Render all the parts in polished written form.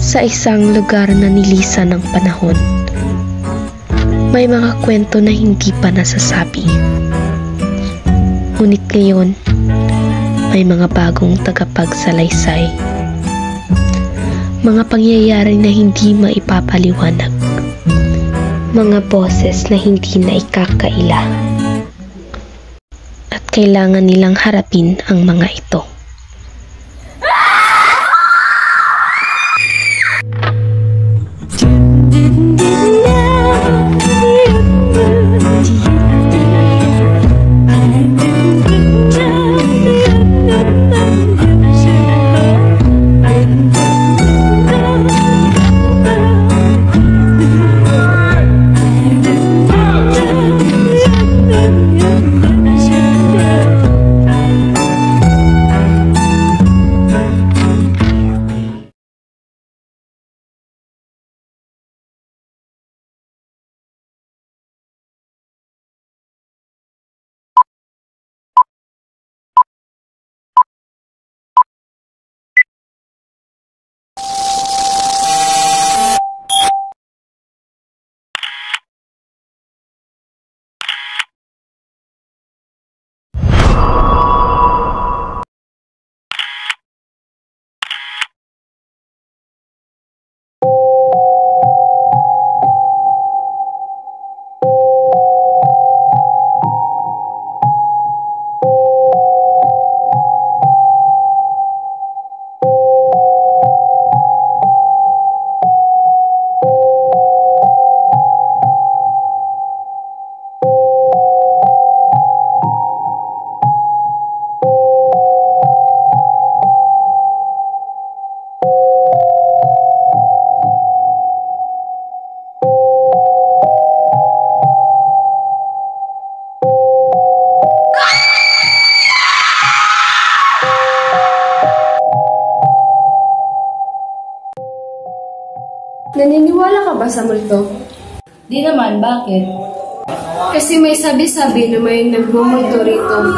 Sa isang lugar na nilisan ng panahon, may mga kwento na hindi pa nasasabi. Ngunit ngayon, may mga bagong tagapagsalaysay. Mga pangyayari na hindi maipapaliwanag. Mga boses na hindi na ikakaila. At kailangan nilang harapin ang mga ito. Naniniwala ka ba sa multo? Di naman, bakit? Kasi may sabi-sabi na may nagmumulto rito.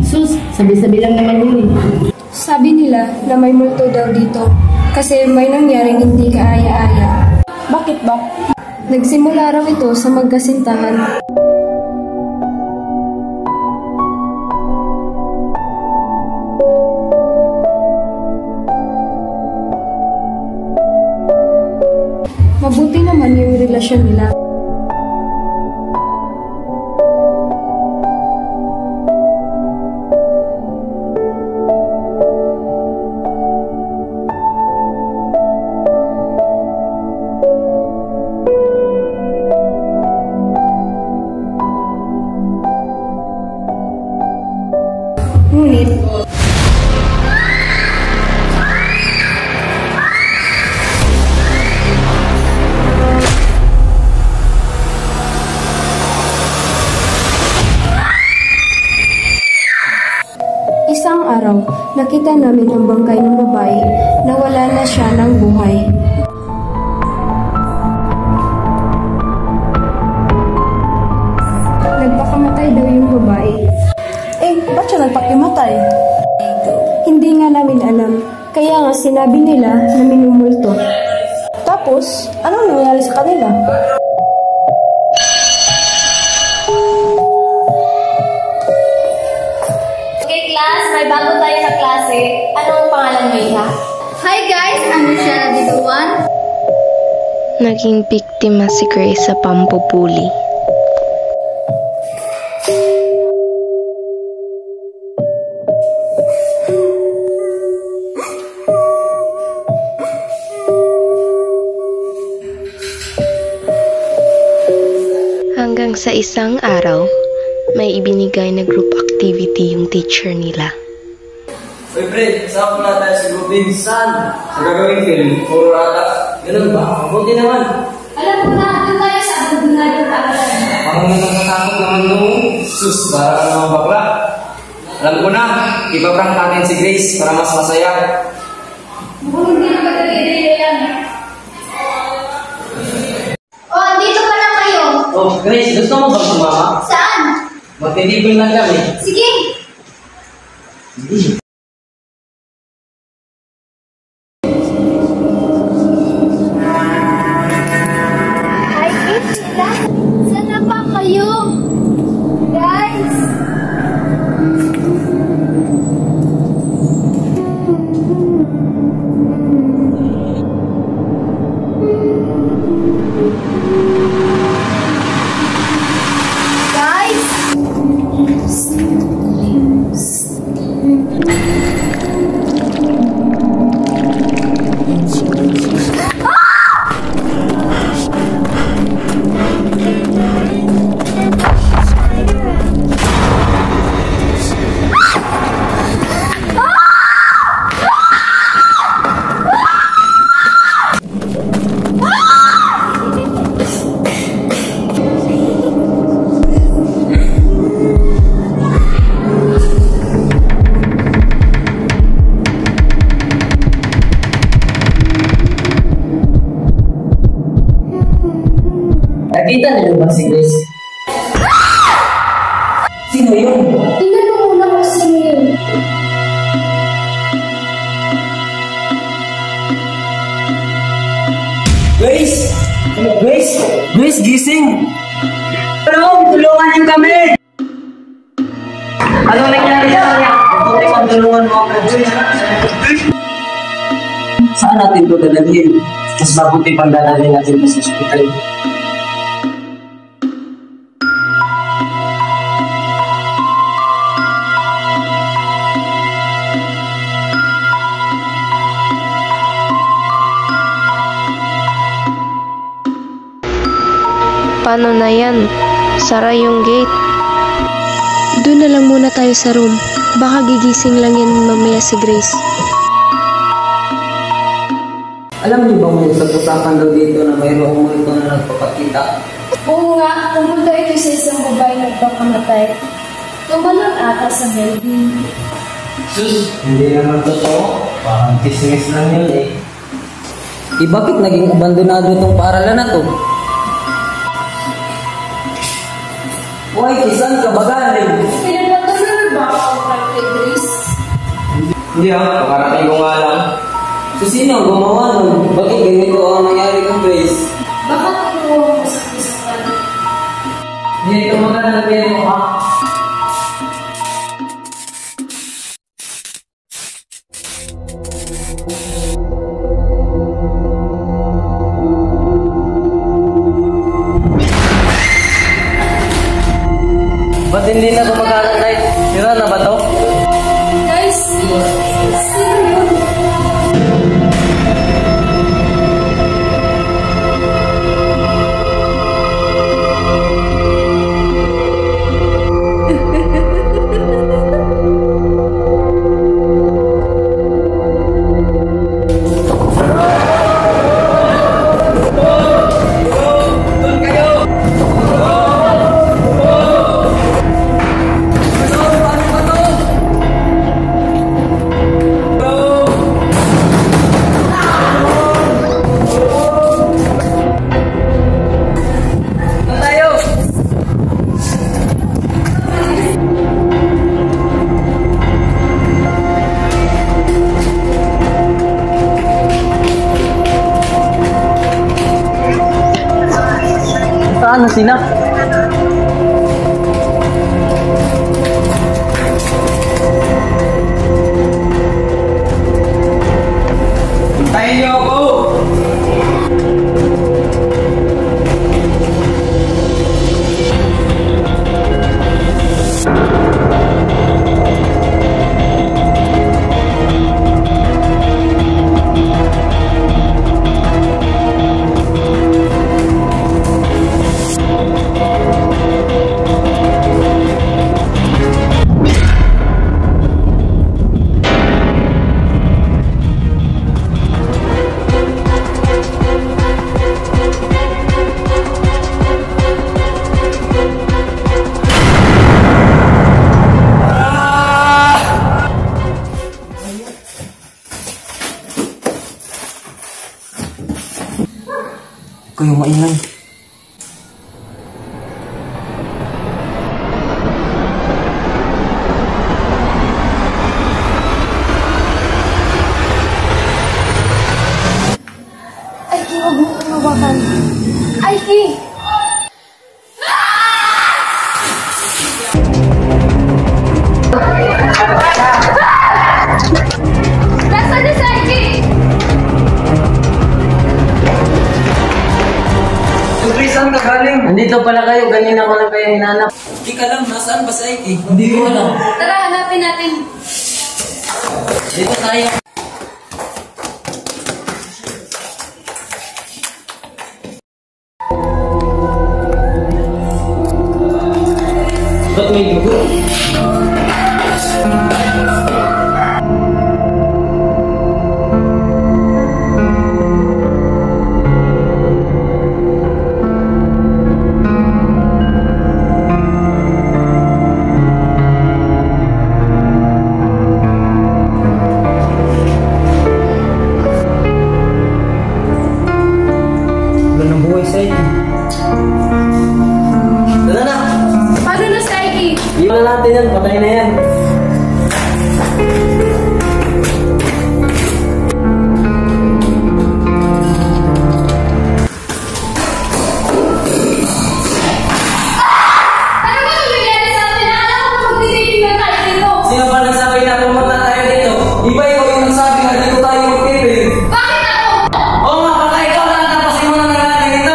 Sus, sabi-sabi lang naman yun eh. Sabi nila na may multo daw dito kasi may nangyaring hindi kaaya-aya. Bakit ba? Nagsimula raw ito sa magkasintahan. Mabuti naman yung relasyon nila. Ngunit, isang araw, nakita namin ang bangkay ng babae na wala na siya ng buhay. Nagpakamatay daw yung babae. Ba't siya nagpakimatay? Hindi nga namin alam, kaya nga sinabi nila na minumulto. Tapos, anong nangyari sa kanila? Okay, class. May bago tayo na klase. Anong pangalan mo, Iha? Hi guys, I'm Michelle Diduan. Naging biktima si Grace sa pambubuli. Hanggang sa isang araw, may ibinigay na group activity yung teacher nila. Uy, pre, kasama pala tayo sa grouping. Saan? Sa gagawing film? Horror ata? Ganun ba? Mabuti naman. Alam mo na, doon tayo sa abandonado tawaran. Parang natatakot naman nung sus, para naman bakla. Alam ko na, ipaprank natin si Grace para mas masaya. Mukhang hindi na pagkakilala yan. Oh, andito pa na kayo. Oh, Grace, gusto mo bang sumama? Saan? Magtitipon lang kami. Sige. Nakita niyo ba si Grace? Sino yun? Tingnan mo muna kung sino yun. Grace! Grace! Grace, gising! Tulong! Tulungan niyo kami! Ano nangyari sa kanya? Ito ang tulungan mo ako. Saan natin ito dadalhin? Mas mabuti pang dadalhin natin ito sa hospital. Paano na yan? Sara yung gate. Doon na lang muna tayo sa room. Baka gigising lang yan mamaya si Grace. Alam niyo ba may pag-usapan daw dito na mayroong multo na nagpapakita? Oo nga, pumunta ito sa isang babae na nagpakamatay. Tumalon ata sa building. Sus, hindi naman totoo. Parang kismis lang yun eh. Bakit naging abandonado itong paaralan na to? Uy, kisan ka ba galing? Pinagpatuloy ba ako kay Grace? Hindi pakarating ko nga lang. So sino ang gumawa nun? Bakit ganito ang nangyari kong Grace? Baka kinuha mo sa pisakan. Hindi ito maganda pero ha? Ba't hindi na gumagana kahit sira na ba to? Guys, sino yun? Saan na sila? Hintayin niyo ako! Kayo maingay. Ay, huwag mo umawakan. Ay, Nasaan na si Ike? Grace, saan ka galing? Nandito pala kayo. Ganyan ako na kayo hinanap. Hindi ka lang. Nasaan ba sa Ike? Hindi ko alam. Tara, hanapin natin. Dito tayo. Ba't may dugo? Wala ng buhay sa iyo. na natin yan. Patay na yan. Ano ba nangyayari sa atin? Alam ko magtitipid na tayo dito. Sino ba nagsabi na pumunta tayo dito? Iba ikaw yung nagsabi na dito tayo magpipil. Bakit ako? Oo nga, baka ikaw na natapasin mo na nangyari dito.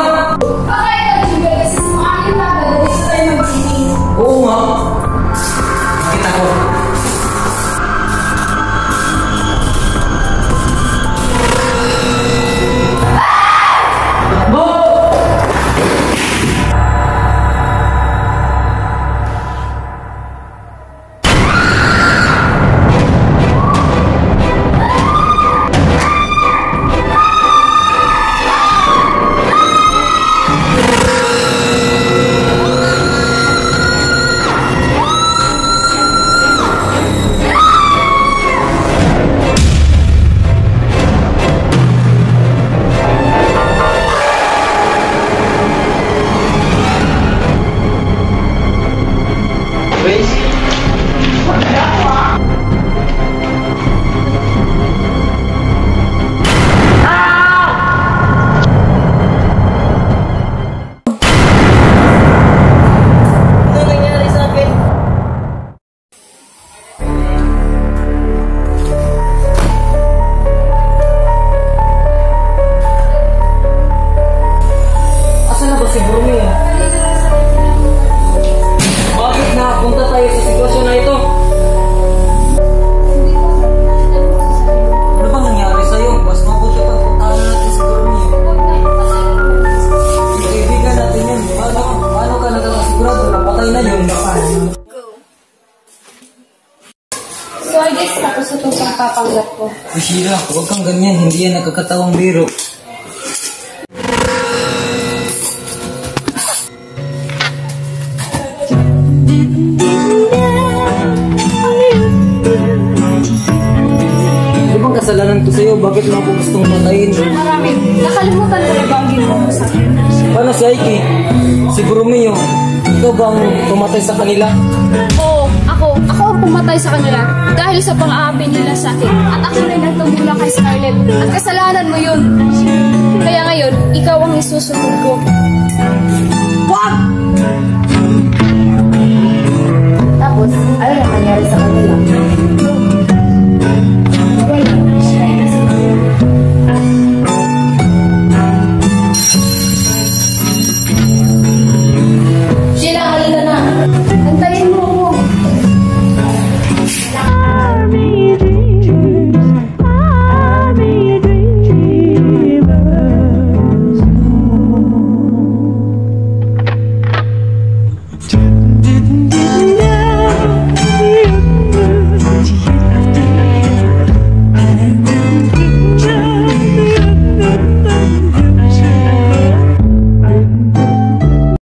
Baka ikaw, Jubel, kasi sumakit na agad. Gusto tayo magtitipid. Oo nga. Kita ko. Takbo! Ano nangyari sa akin? Asa na ba si Brumi? Bakit nakapunta tayo sa sitwasyon na ito? Ano bang nangyari sa'yo? Mas mabuti pang puntahan na natin si Brumi. Yung kaibigan natin yun. Paano ka nagkakasigurado na patay na yun? So I guess tapos ito pang papanggap ko. Bishira, huwag kang ganyan. Hindi yan nakakatawang biro. Ano bang kasalanan ko sa'yo? Bakit mo ako gustong patayin? Marami. Nakalimutan ko na ba ang ginawa mo sa akin? Paano si Aiki? Si Bromeo? Ikaw bang tumatay sa kanila? Oo, ako ang pumatay sa kanila dahil sa pang-aapi nila sa akin. At ako rin nagtumula kay Scarlett. At kasalanan mo yun. Kaya ngayon, ikaw ang isusunod ko. Wag! Tapos, ano na nangyari sa kanila?